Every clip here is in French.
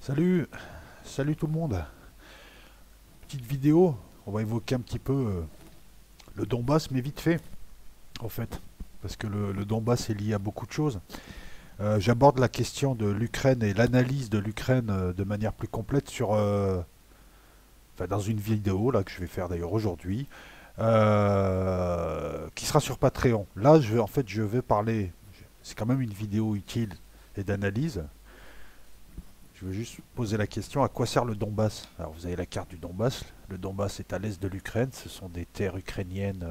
Salut, salut tout le monde. Petite vidéo, on va évoquer un petit peu le Donbass, mais vite fait, en fait, parce que le Donbass est lié à beaucoup de choses. J'aborde la question de l'Ukraine et l'analyse de l'Ukraine de manière plus complète enfin, dans une vidéo là que je vais faire d'ailleurs aujourd'hui, qui sera sur Patreon. Là, je vais parler. C'est quand même une vidéo utile et d'analyse. Je veux juste poser la question, à quoi sert le Donbass? Alors vous avez la carte du Donbass. Le Donbass est à l'est de l'Ukraine. Ce sont des terres ukrainiennes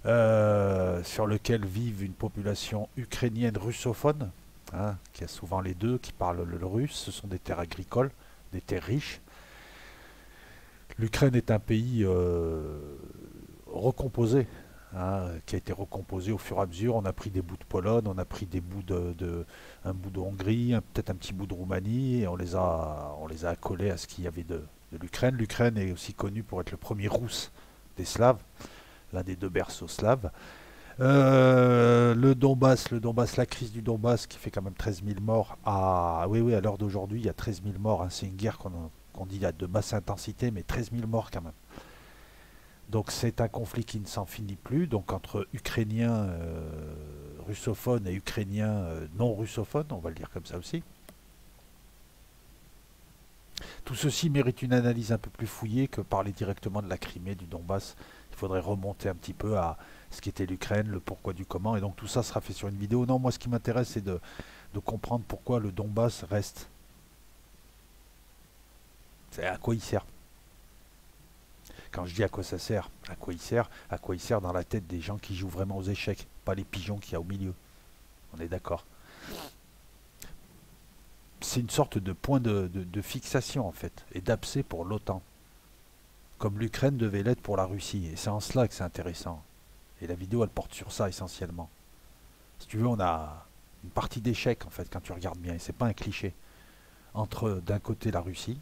sur lesquelles vivent une population ukrainienne russophone, hein, qui a souvent les deux, qui parlent le russe. Ce sont des terres agricoles, des terres riches. L'Ukraine est un pays recomposé, hein, qui a été recomposé au fur et à mesure. On a pris des bouts de Pologne, on a pris des bouts un bout de Hongrie, peut-être un petit bout de Roumanie, et on les a accolés à ce qu'il y avait de l'Ukraine. L'Ukraine est aussi connue pour être le premier rousse des Slaves, l'un des deux berceaux slaves. Le Donbass, la crise du Donbass qui fait quand même 13 000 morts. Oui, oui, à l'heure d'aujourd'hui, il y a 13 000 morts, hein. C'est une guerre qu'on dit de basse intensité, mais 13 000 morts quand même. Donc c'est un conflit qui ne s'en finit plus, donc entre Ukrainiens russophones et Ukrainiens non russophones, on va le dire comme ça aussi. Tout ceci mérite une analyse un peu plus fouillée que parler directement de la Crimée, du Donbass. Il faudrait remonter un petit peu à ce qu'était l'Ukraine, le pourquoi du comment, et donc tout ça sera fait sur une vidéo. Non, moi ce qui m'intéresse c'est de comprendre pourquoi le Donbass reste. C'est à quoi il sert. Quand je dis à quoi ça sert, à quoi il sert dans la tête des gens qui jouent vraiment aux échecs, pas les pigeons qu'il y a au milieu. On est d'accord. C'est une sorte de point de fixation en fait, et d'abcès pour l'OTAN, comme l'Ukraine devait l'être pour la Russie. Et c'est en cela que c'est intéressant. Et la vidéo elle porte sur ça essentiellement. Si tu veux, on a une partie d'échec en fait quand tu regardes bien, et c'est pas un cliché, entre d'un côté la Russie,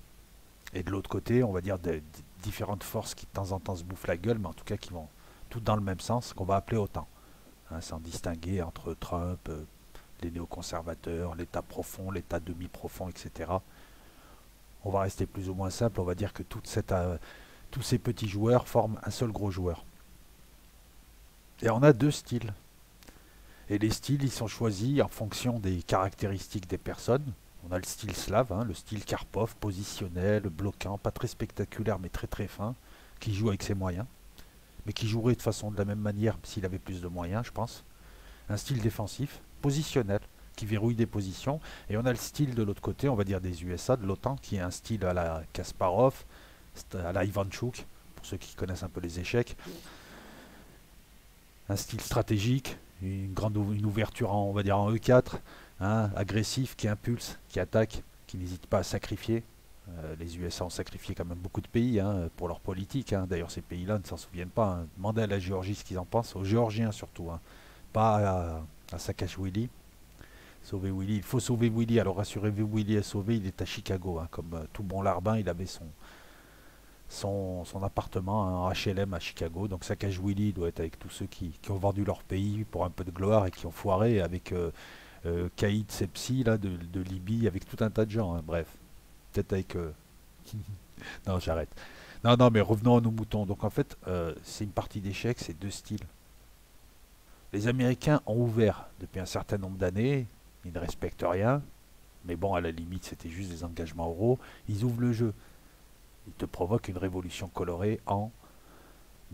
et de l'autre côté, on va dire des différentes forces qui de temps en temps se bouffent la gueule, mais en tout cas qui vont toutes dans le même sens, qu'on va appeler OTAN. Hein, sans distinguer entre Trump, les néoconservateurs, l'État profond, l'État demi-profond, etc. On va rester plus ou moins simple, on va dire que tous ces petits joueurs forment un seul gros joueur. Et on a deux styles. Et les styles, ils sont choisis en fonction des caractéristiques des personnes. On a le style slave, hein, le style Karpov, positionnel, bloquant, pas très spectaculaire mais très très fin, qui joue avec ses moyens, mais qui jouerait de la même manière s'il avait plus de moyens, je pense. Un style défensif, positionnel, qui verrouille des positions. Et on a le style de l'autre côté, on va dire des USA, de l'OTAN, qui est un style à la Kasparov, à la Ivanchuk, pour ceux qui connaissent un peu les échecs. Un style stratégique, une ouverture en, on va dire en E4, hein, agressif, qui impulse, qui attaque, qui n'hésite pas à sacrifier. Les USA ont sacrifié quand même beaucoup de pays, hein, pour leur politique, hein. D'ailleurs, ces pays-là ne s'en souviennent pas, hein. Demandez à la Géorgie ce qu'ils en pensent, aux Géorgiens surtout, hein. Pas à Saakashvili. Sauver Willy, il faut sauver Willy. Alors rassurez-vous, Willy est sauvé, il est à Chicago, hein. Comme tout bon larbin, il avait son appartement, hein, en HLM à Chicago. Donc Saakashvili doit être avec tous ceux qui ont vendu leur pays pour un peu de gloire et qui ont foiré, avec Caïd Sepsi là, de Libye, avec tout un tas de gens, hein. Bref, peut-être avec... non, j'arrête. Non, non, mais revenons à nos moutons. Donc en fait, c'est une partie d'échecs, c'est deux styles. Les Américains ont ouvert depuis un certain nombre d'années, ils ne respectent rien, mais bon, à la limite, c'était juste des engagements oraux. Ils ouvrent le jeu. Ils te provoquent une révolution colorée en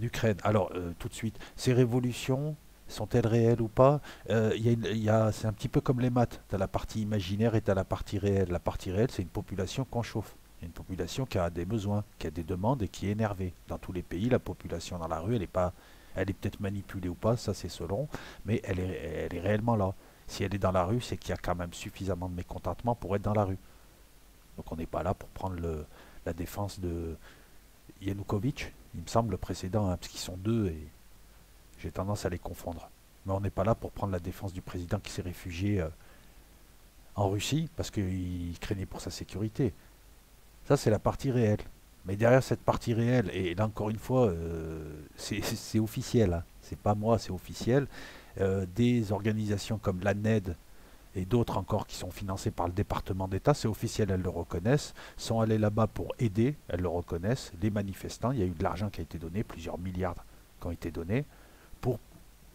Ukraine. Alors, tout de suite, ces révolutions, sont-elles réelles ou pas? C'est un petit peu comme les maths. Tu as la partie imaginaire et tu as la partie réelle. La partie réelle, c'est une population qu'on chauffe. Une population qui a des besoins, qui a des demandes et qui est énervée. Dans tous les pays, la population dans la rue, elle est pas, elle est peut-être manipulée ou pas, ça c'est selon, mais elle est réellement là. Si elle est dans la rue, c'est qu'il y a quand même suffisamment de mécontentement pour être dans la rue. Donc on n'est pas là pour prendre la défense de Yanukovych, il me semble, le précédent, hein, parce qu'ils sont deux et j'ai tendance à les confondre. Mais on n'est pas là pour prendre la défense du président qui s'est réfugié en Russie parce qu'il craignait pour sa sécurité. Ça, c'est la partie réelle. Mais derrière cette partie réelle, et là encore une fois, c'est officiel, hein. C'est pas moi, c'est officiel. Des organisations comme l'ANED, et d'autres encore qui sont financés par le département d'État, c'est officiel, elles le reconnaissent, sont allées là-bas pour aider, elles le reconnaissent, les manifestants, il y a eu de l'argent qui a été donné, plusieurs milliards qui ont été donnés, pour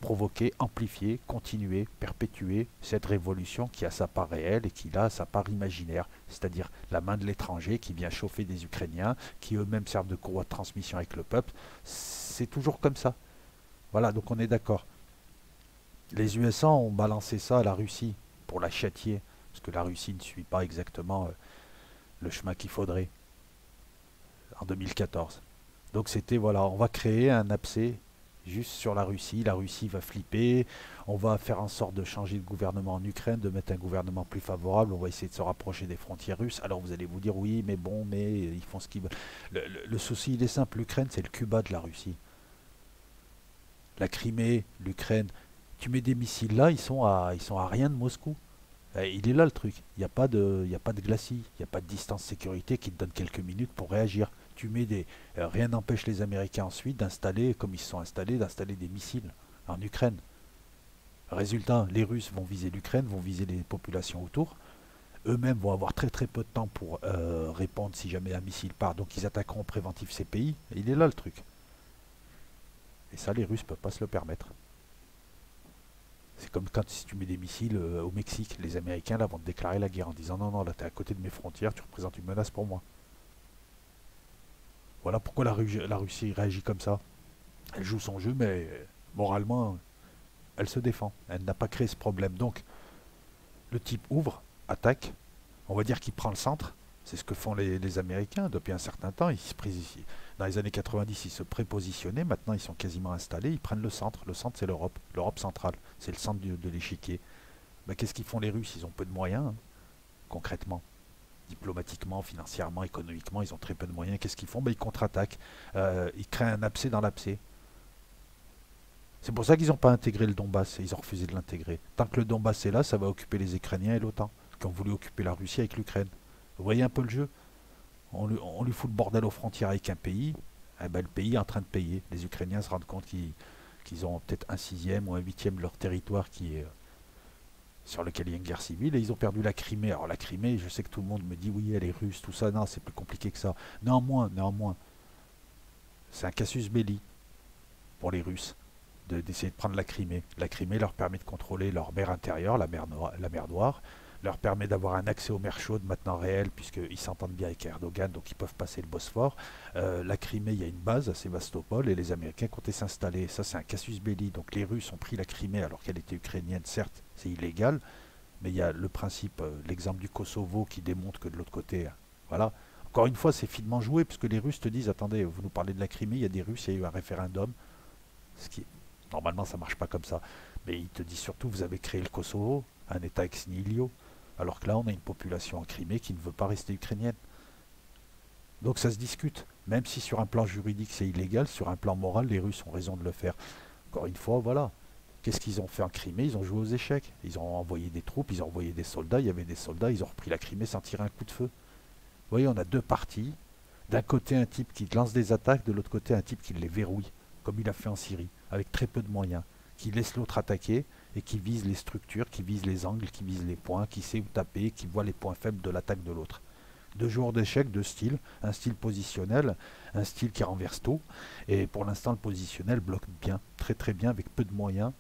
provoquer, amplifier, continuer, perpétuer cette révolution qui a sa part réelle et qui a sa part imaginaire, c'est-à-dire la main de l'étranger qui vient chauffer des Ukrainiens, qui eux-mêmes servent de courroie de transmission avec le peuple. C'est toujours comme ça. Voilà, donc on est d'accord. Les USA ont balancé ça à la Russie pour la châtier, parce que la Russie ne suit pas exactement le chemin qu'il faudrait en 2014. Donc c'était, voilà, on va créer un abcès juste sur la Russie va flipper, on va faire en sorte de changer de gouvernement en Ukraine, de mettre un gouvernement plus favorable, on va essayer de se rapprocher des frontières russes. Alors vous allez vous dire oui, mais bon, mais ils font ce qu'ils veulent. Le souci, il est simple, l'Ukraine c'est le Cuba de la Russie. La Crimée, l'Ukraine, tu mets des missiles là, ils sont à rien de Moscou. Il est là le truc. Il y a pas de glacis, il n'y a pas de distance sécurité qui te donne quelques minutes pour réagir. Rien n'empêche les Américains ensuite d'installer, comme ils se sont installés, d'installer des missiles en Ukraine. Résultat, les Russes vont viser l'Ukraine, vont viser les populations autour. Eux-mêmes vont avoir très très peu de temps pour répondre si jamais un missile part. Donc ils attaqueront au préventif ces pays. Il est là le truc. Et ça, les Russes ne peuvent pas se le permettre. C'est comme quand si tu mets des missiles au Mexique, les Américains là vont te déclarer la guerre en disant non, non, là t'es à côté de mes frontières, tu représentes une menace pour moi. Voilà pourquoi la Russie réagit comme ça. Elle joue son jeu, mais moralement, elle se défend. Elle n'a pas créé ce problème. Donc, le type ouvre, attaque, on va dire qu'il prend le centre. C'est ce que font les Américains depuis un certain temps. Dans les années 90, ils se prépositionnaient. Maintenant, ils sont quasiment installés. Ils prennent le centre. Le centre, c'est l'Europe. L'Europe centrale. C'est le centre de l'échiquier. Ben, qu'est-ce qu'ils font les Russes? Ils ont peu de moyens, hein, concrètement. Diplomatiquement, financièrement, économiquement, ils ont très peu de moyens. Qu'est-ce qu'ils font? Ben, ils contre-attaquent. Ils créent un abcès dans l'abcès. C'est pour ça qu'ils n'ont pas intégré le Donbass. Ils ont refusé de l'intégrer. Tant que le Donbass est là, ça va occuper les Ukrainiens et l'OTAN, qui ont voulu occuper la Russie avec l'Ukraine. Vous voyez un peu le jeu? On lui fout le bordel aux frontières avec un pays. Eh ben, le pays est en train de payer. Les Ukrainiens se rendent compte qu'ils ont peut-être un sixième ou un huitième de leur territoire qui est sur lequel il y a une guerre civile, et ils ont perdu la Crimée. Alors la Crimée, je sais que tout le monde me dit oui, elle est russe, tout ça. Non, c'est plus compliqué que ça. Néanmoins, c'est un casus belli pour les Russes d'essayer de prendre la Crimée. La Crimée leur permet de contrôler leur mer intérieure, la mer Noire, leur permet d'avoir un accès aux mers chaudes maintenant réel, puisqu'ils s'entendent bien avec Erdogan, donc ils peuvent passer le Bosphore. La Crimée, il y a une base à Sébastopol, et les Américains comptaient s'installer. Ça, c'est un casus belli. Donc les Russes ont pris la Crimée, alors qu'elle était ukrainienne, certes, c'est illégal, mais il y a le principe, l'exemple du Kosovo qui démontre que de l'autre côté, voilà. Encore une fois, c'est finement joué, puisque les Russes te disent, attendez, vous nous parlez de la Crimée, il y a des Russes, il y a eu un référendum, ce qui, normalement, ça marche pas comme ça. Mais ils te disent surtout, vous avez créé le Kosovo, un État ex nihilo, alors que là, on a une population en Crimée qui ne veut pas rester ukrainienne. Donc ça se discute. Même si sur un plan juridique c'est illégal, sur un plan moral, les Russes ont raison de le faire. Encore une fois, voilà. Qu'est-ce qu'ils ont fait en Crimée? Ils ont joué aux échecs. Ils ont envoyé des troupes, ils ont envoyé des soldats, il y avait des soldats, ils ont repris la Crimée sans tirer un coup de feu. Vous voyez, on a deux parties. D'un côté, un type qui lance des attaques, de l'autre côté, un type qui les verrouille, comme il a fait en Syrie, avec très peu de moyens, qui laisse l'autre attaquer et qui vise les structures, qui vise les angles, qui vise les points, qui sait où taper, qui voit les points faibles de l'attaque de l'autre. Deux joueurs d'échecs, deux styles, un style positionnel, un style qui renverse tout, et pour l'instant le positionnel bloque bien, très très bien, avec peu de moyens.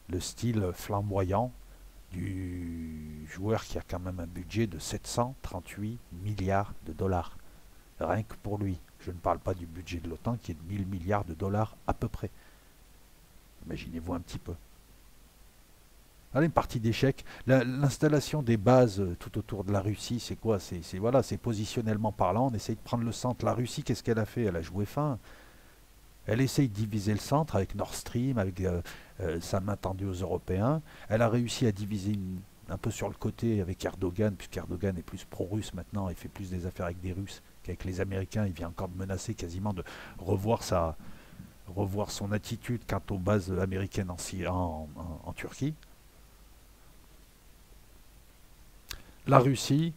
Le style flamboyant du joueur qui a quand même un budget de 738 milliards de dollars, rien que pour lui. Je ne parle pas du budget de l'OTAN qui est de 1000 milliards de dollars à peu près. Imaginez-vous un petit peu. Allez, une partie d'échecs. L'installation des bases tout autour de la Russie, c'est quoi? Voilà, c'est positionnellement parlant, on essaye de prendre le centre. La Russie, qu'est-ce qu'elle a fait? Elle a joué fin. Elle essaye de diviser le centre avec Nord Stream, avec sa main tendue aux Européens. Elle a réussi à diviser un peu sur le côté avec Erdogan, puisqu'Erdogan est plus pro-russe maintenant, il fait plus des affaires avec des Russes qu'avec les Américains. Il vient encore de menacer quasiment de revoir son attitude quant aux bases américaines en Turquie. La Russie,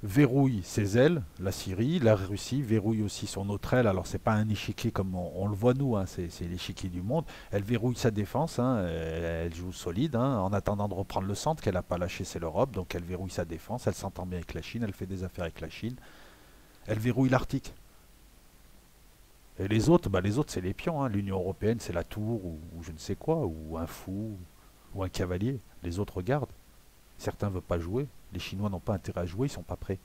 verrouille ses ailes, la Syrie, la Russie verrouille aussi son autre aile. Alors c'est pas un échiquier comme on le voit nous, hein, c'est l'échiquier du monde. Elle verrouille sa défense, hein, elle joue solide, hein, en attendant de reprendre le centre qu'elle n'a pas lâché, c'est l'Europe. Donc elle verrouille sa défense, elle s'entend bien avec la Chine, elle fait des affaires avec la Chine. Elle verrouille l'Arctique. Et les autres c'est les pions. Hein. L'Union européenne c'est la tour ou je ne sais quoi, ou un fou, ou un cavalier. Les autres regardent. Certains ne veulent pas jouer. Les Chinois n'ont pas intérêt à jouer, ils sont pas prêts.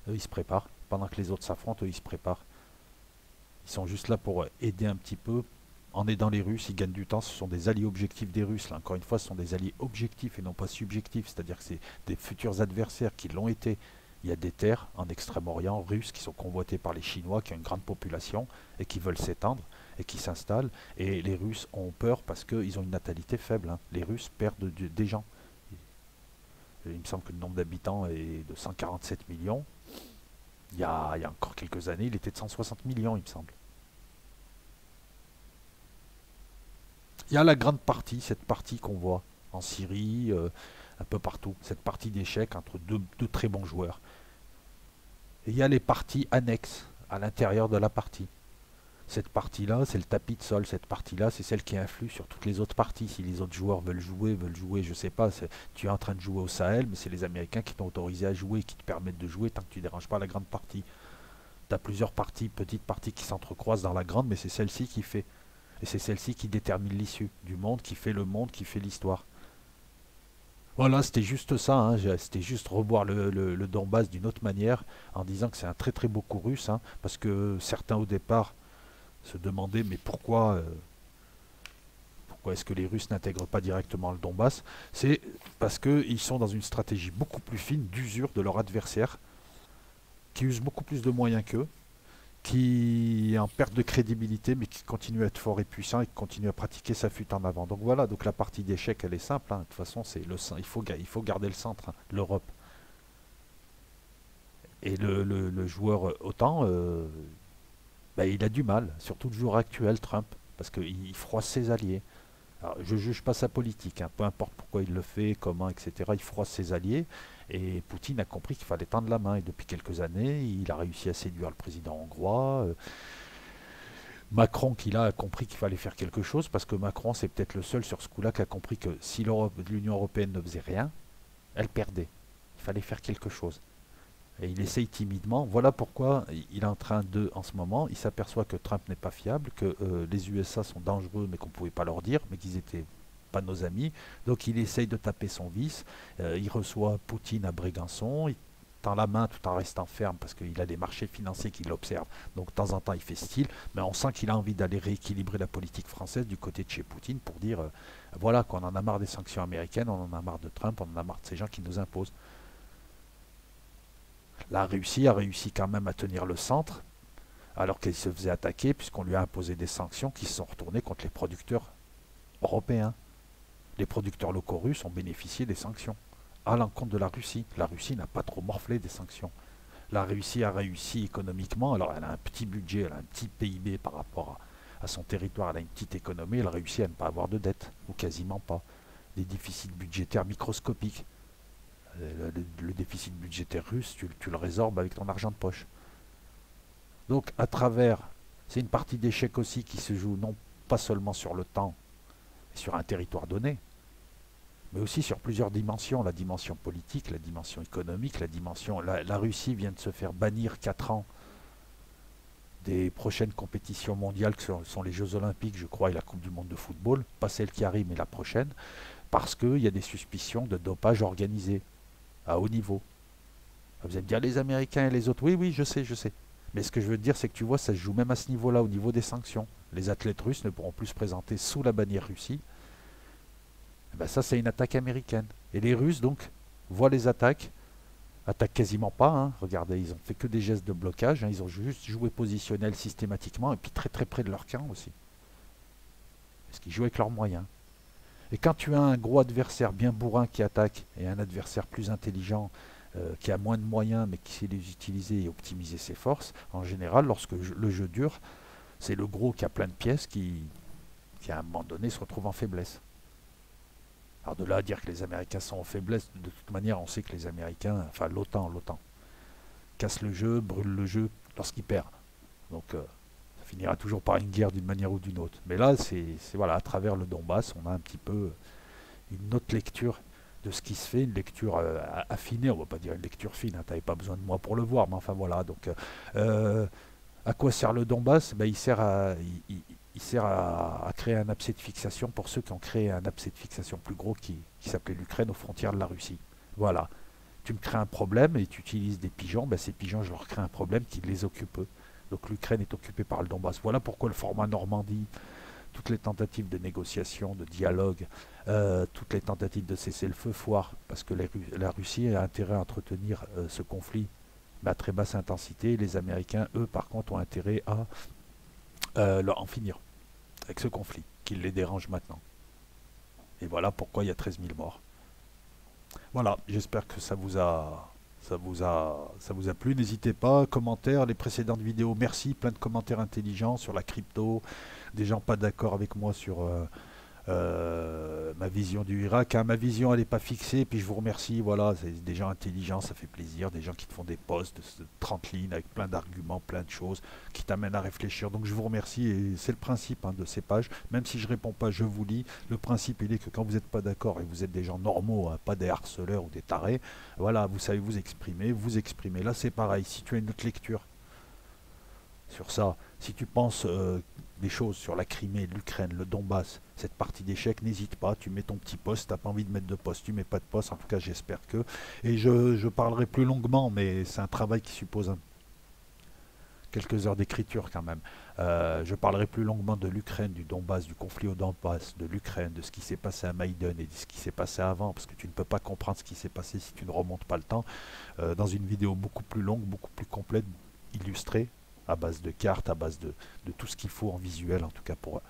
Eux, ils se préparent. Pendant que les autres s'affrontent, eux, ils se préparent. Ils sont juste là pour aider un petit peu. En aidant les Russes, ils gagnent du temps. Ce sont des alliés objectifs des Russes. Là, encore une fois, ce sont des alliés objectifs et non pas subjectifs. C'est-à-dire que c'est des futurs adversaires qui l'ont été. Il y a des terres en Extrême-Orient russes qui sont convoitées par les Chinois, qui ont une grande population et qui veulent s'étendre et qui s'installent. Et les Russes ont peur parce qu'ils ont une natalité faible. Hein. Les Russes perdent des gens. Il me semble que le nombre d'habitants est de 147 millions. Il y a encore quelques années, il était de 160 millions, il me semble. Il y a la grande partie, cette partie qu'on voit en Syrie, un peu partout, cette partie d'échecs entre deux très bons joueurs. Et il y a les parties annexes à l'intérieur de la partie. Cette partie-là, c'est le tapis de sol. Cette partie-là, c'est celle qui influe sur toutes les autres parties. Si les autres joueurs veulent jouer, je sais pas, tu es en train de jouer au Sahel, mais c'est les Américains qui t'ont autorisé à jouer, qui te permettent de jouer tant que tu ne déranges pas la grande partie. Tu as plusieurs parties, petites parties qui s'entrecroisent dans la grande, mais c'est celle-ci qui fait. Et c'est celle-ci qui détermine l'issue du monde, qui fait le monde, qui fait l'histoire. Voilà, c'était juste ça, hein, c'était juste revoir le Donbass d'une autre manière, en disant que c'est un très très beau coup russe, hein, parce que certains au départ se demandaient mais pourquoi est-ce que les Russes n'intègrent pas directement le Donbass? C'est parce qu'ils sont dans une stratégie beaucoup plus fine d'usure de leur adversaire, qui use beaucoup plus de moyens qu'eux, qui est en perte de crédibilité, mais qui continue à être fort et puissant et qui continue à pratiquer sa fuite en avant. Donc voilà, donc la partie d'échec, elle est simple. Hein. De toute façon, il faut garder le centre, hein, l'Europe. Et le joueur OTAN, bah, il a du mal, surtout le joueur actuel, Trump, parce qu'il froisse ses alliés. Alors, je ne juge pas sa politique, hein, peu importe pourquoi il le fait, comment, etc. Il froisse ses alliés. Et Poutine a compris qu'il fallait tendre la main. Et depuis quelques années, il a réussi à séduire le président hongrois. Macron, qui a compris qu'il fallait faire quelque chose, parce que Macron, c'est peut-être le seul sur ce coup-là qui a compris que si l'Union européenne ne faisait rien, elle perdait. Il fallait faire quelque chose. Et il essaye timidement. Voilà pourquoi il est en train de, en ce moment, il s'aperçoit que Trump n'est pas fiable, que les USA sont dangereux, mais qu'on ne pouvait pas leur dire, mais qu'ils étaient pas nos amis. Donc il essaye de taper son vice. Il reçoit Poutine à Brégançon. Il tend la main tout en restant ferme parce qu'il a des marchés financiers qui l'observent. Donc de temps en temps, il fait style. Mais on sent qu'il a envie d'aller rééquilibrer la politique française du côté de chez Poutine pour dire voilà, qu'on en a marre des sanctions américaines, on en a marre de Trump, on en a marre de ces gens qui nous imposent. La Russie a réussi quand même à tenir le centre, alors qu'elle se faisait attaquer, puisqu'on lui a imposé des sanctions qui se sont retournées contre les producteurs européens. Les producteurs locaux russes ont bénéficié des sanctions à l'encontre de la Russie. La Russie n'a pas trop morflé des sanctions. La Russie a réussi économiquement, alors elle a un petit budget, elle a un petit PIB par rapport à son territoire, elle a une petite économie, elle a réussi à ne pas avoir de dette, ou quasiment pas. Des déficits budgétaires microscopiques. Le déficit budgétaire russe, tu le résorbes avec ton argent de poche. Donc, à travers, c'est une partie d'échec aussi qui se joue non pas seulement sur le temps et sur un territoire donné, mais aussi sur plusieurs dimensions. La dimension politique, la dimension économique, la dimension. La Russie vient de se faire bannir 4 ans des prochaines compétitions mondiales, que sont les Jeux Olympiques, je crois, et la Coupe du Monde de football, pas celle qui arrive, mais la prochaine, parce qu'il y a des suspicions de dopage organisé à haut niveau. Vous allez me dire les Américains et les autres. Oui, oui, je sais, je sais. Mais ce que je veux dire, c'est que tu vois, ça se joue même à ce niveau-là, au niveau des sanctions. Les athlètes russes ne pourront plus se présenter sous la bannière Russie. Et ben ça, c'est une attaque américaine. Et les Russes, donc, voient les attaquent quasiment pas. Hein. Regardez, ils ont fait que des gestes de blocage. Hein. Ils ont juste joué positionnel systématiquement et puis très très près de leur camp aussi. Parce qu'ils jouent avec leurs moyens. Et quand tu as un gros adversaire bien bourrin qui attaque et un adversaire plus intelligent qui a moins de moyens mais qui sait les utiliser et optimiser ses forces, en général, lorsque le jeu dure, c'est le gros qui a plein de pièces qui à un moment donné se retrouve en faiblesse. Alors de là à dire que les Américains sont en faiblesse, de toute manière on sait que les Américains, enfin l'OTAN, casse le jeu, brûle le jeu lorsqu'il perd. Donc ça finira toujours par une guerre d'une manière ou d'une autre. Mais là, voilà, à travers le Donbass, on a un petit peu une autre lecture de ce qui se fait, une lecture affinée, on va pas dire une lecture fine, hein, tu n'avais pas besoin de moi pour le voir, mais enfin voilà. Donc à quoi sert le Donbass? Ben, il sert à créer un abcès de fixation pour ceux qui ont créé un abcès de fixation plus gros qui s'appelait l'Ukraine aux frontières de la Russie. Voilà. Tu me crées un problème et tu utilises des pigeons, ben ces pigeons, je leur crée un problème qui les occupe eux. Donc l'Ukraine est occupée par le Donbass. Voilà pourquoi le format Normandie, toutes les tentatives de négociation, de dialogue, toutes les tentatives de cesser le feu foirent, parce que la Russie a intérêt à entretenir ce conflit mais à très basse intensité. Les Américains, eux, par contre, ont intérêt à en finir avec ce conflit, qui les dérange maintenant. Et voilà pourquoi il y a 13 000 morts. Voilà, j'espère que ça vous a plu. N'hésitez pas, commentaires, les précédentes vidéos, merci, plein de commentaires intelligents sur la crypto, des gens pas d'accord avec moi sur ma vision du Irak. Hein. Ma vision, elle n'est pas fixée, puis je vous remercie. Voilà, c'est des gens intelligents, ça fait plaisir. Des gens qui te font des posts de 30 lignes avec plein d'arguments, plein de choses qui t'amènent à réfléchir. Donc je vous remercie et c'est le principe de ces pages. Même si je réponds pas, je vous lis. Le principe, il est que quand vous n'êtes pas d'accord et vous êtes des gens normaux, hein, pas des harceleurs ou des tarés, voilà, vous savez vous exprimer, vous exprimez. Là, c'est pareil. Si tu as une autre lecture sur ça, si tu penses des choses sur la Crimée, l'Ukraine, le Donbass, cette partie d'échec, n'hésite pas, tu mets ton petit post, t'as pas envie de mettre de post, tu mets pas de post, en tout cas j'espère que. Et je parlerai plus longuement, mais c'est un travail qui suppose quelques heures d'écriture quand même. Je parlerai plus longuement de l'Ukraine, du Donbass, du conflit au Donbass, de l'Ukraine, de ce qui s'est passé à Maïdan et de ce qui s'est passé avant, parce que tu ne peux pas comprendre ce qui s'est passé si tu ne remontes pas le temps, dans une vidéo beaucoup plus longue, beaucoup plus complète, illustrée, à base de cartes, à base de tout ce qu'il faut en visuel, en tout cas pour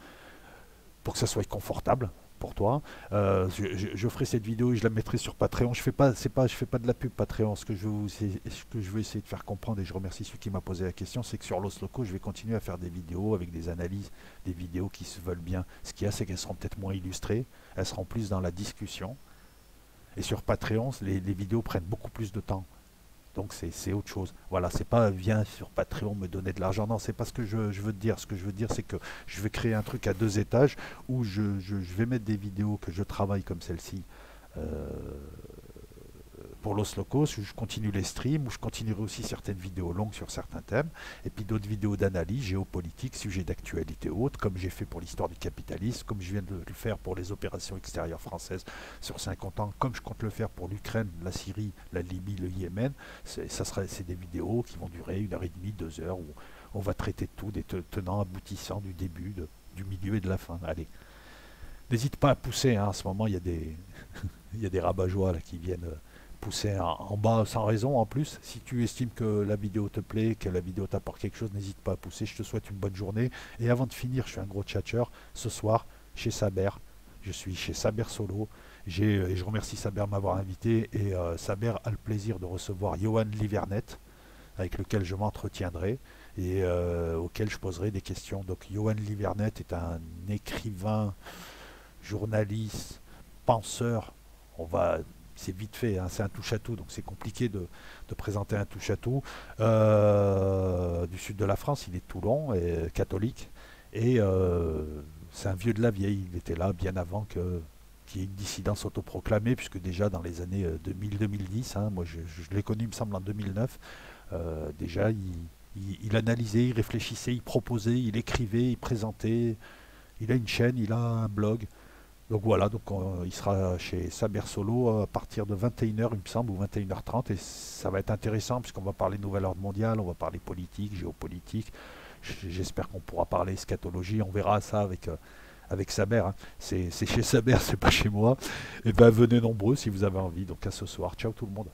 que ça soit confortable pour toi. Je ferai cette vidéo et je la mettrai sur Patreon. Je fais pas de la pub Patreon. Ce que je veux essayer de faire comprendre, et je remercie celui qui m'a posé la question, c'est que sur Los Locaux, je vais continuer à faire des vidéos avec des analyses, des vidéos qui se veulent bien. Ce qu'il y a, c'est qu'elles seront peut-être moins illustrées, elles seront plus dans la discussion. Et sur Patreon, les vidéos prennent beaucoup plus de temps. Donc c'est autre chose. Voilà, c'est pas viens sur Patreon me donner de l'argent. Non, c'est pas ce que je veux te dire. Ce que je veux dire, c'est que je vais créer un truc à 2 étages où je vais mettre des vidéos que je travaille comme celle-ci pour Los Locos, où je continue les streams, où je continuerai aussi certaines vidéos longues sur certains thèmes, et puis d'autres vidéos d'analyse géopolitique, sujets d'actualité haute, comme j'ai fait pour l'histoire du capitalisme, comme je viens de le faire pour les opérations extérieures françaises sur 50 ans, comme je compte le faire pour l'Ukraine, la Syrie, la Libye, le Yémen. C'est des vidéos qui vont durer 1h30, 2 heures, où on va traiter de tout, des tenants, aboutissants, du début, du milieu et de la fin. Allez, n'hésite pas à pousser, hein. En ce moment il y a des, il y a des rabat-joie là, qui viennent pousser en bas sans raison en plus. Si tu estimes que la vidéo te plaît, que la vidéo t'apporte quelque chose, n'hésite pas à pousser. Je te souhaite une bonne journée. Et avant de finir, je suis un gros tchatcheur. Ce soir, chez Saber, je suis chez Saber Solo. Et je remercie Saber de m'avoir invité. Et Saber a le plaisir de recevoir Johan Livernet, avec lequel je m'entretiendrai et auquel je poserai des questions. Donc Johan Livernet est un écrivain, journaliste, penseur. C'est vite fait, hein, c'est un touche-à-tout, donc c'est compliqué de présenter un touche-à-tout. Du sud de la France, il est de Toulon, et catholique, et c'est un vieux de la vieille. Il était là bien avant qu'il y ait une dissidence autoproclamée, puisque déjà dans les années 2000-2010, hein, moi je l'ai connu, il me semble, en 2009, déjà il analysait, il réfléchissait, il proposait, il écrivait, il présentait, il a une chaîne, il a un blog. Donc voilà, donc il sera chez Saber Solo à partir de 21h, il me semble, ou 21h30, et ça va être intéressant puisqu'on va parler nouvel ordre mondial, on va parler politique, géopolitique. J'espère qu'on pourra parler eschatologie, on verra ça avec Saber. Hein. C'est chez Saber, c'est pas chez moi. Et ben venez nombreux si vous avez envie. Donc à ce soir, ciao tout le monde.